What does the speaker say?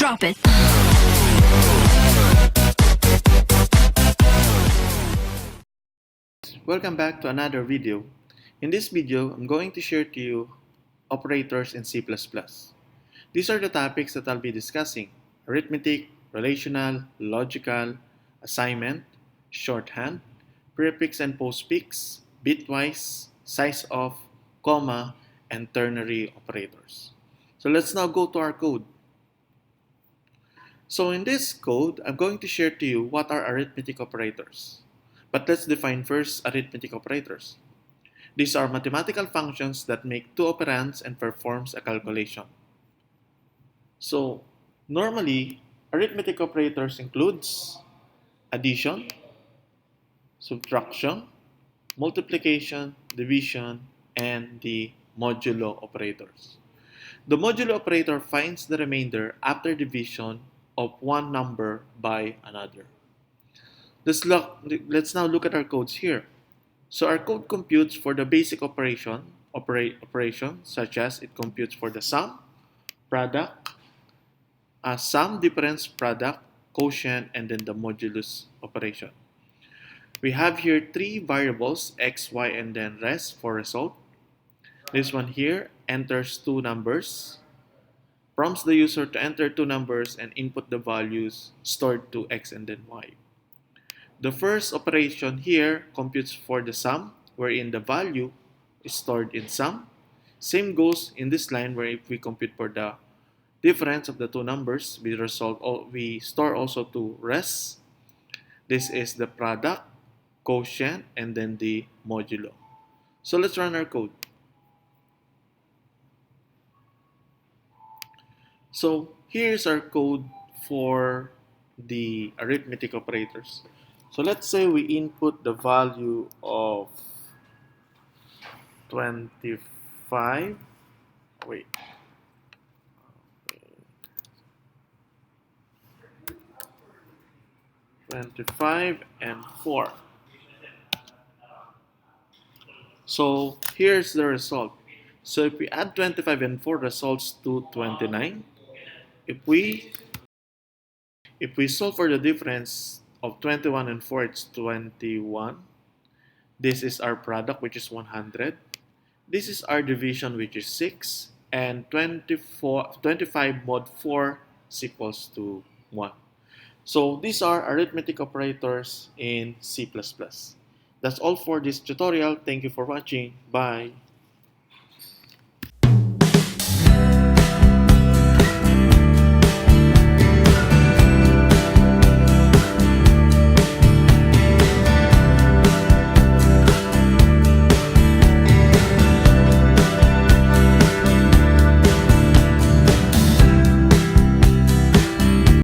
Drop it. Welcome back to another video. In this video, I'm going to share to you operators in C++. These are the topics that I'll be discussing: arithmetic, relational, logical, assignment, shorthand, prefix and postfix, bitwise, size of, comma, and ternary operators. So let's now go to our code. So in this code, I'm going to share to you what are arithmetic operators. But let's define first arithmetic operators. These are mathematical functions that make two operands and performs a calculation. So normally, arithmetic operators includes addition, subtraction, multiplication, division, and the modulo operators. The modulo operator finds the remainder after division of one number by another. Let's now look at our codes here. So our code computes for the basic operation, such as it computes for the sum, product, sum, difference, product, quotient, and then the modulus operation. We have here three variables, x, y, and then rest for result. This one here enters two numbers, prompts the user to enter two numbers and input the values stored to x and then y. The first operation here computes for the sum, wherein the value is stored in sum. Same goes in this line, where if we compute for the difference of the two numbers, we store also to rest. This is the product, quotient, and then the modulo. So let's run our code. So here's our code for the arithmetic operators. So let's say we input the value of 25, 25 and 4. So here's the result. So if we add 25 and 4, results to 29. If we solve for the difference of 21 and 4, it's 21. This is our product, which is 100. This is our division, which is 6. And 25 mod 4 is equals to 1. So these are arithmetic operators in C++. That's all for this tutorial. Thank you for watching. Bye.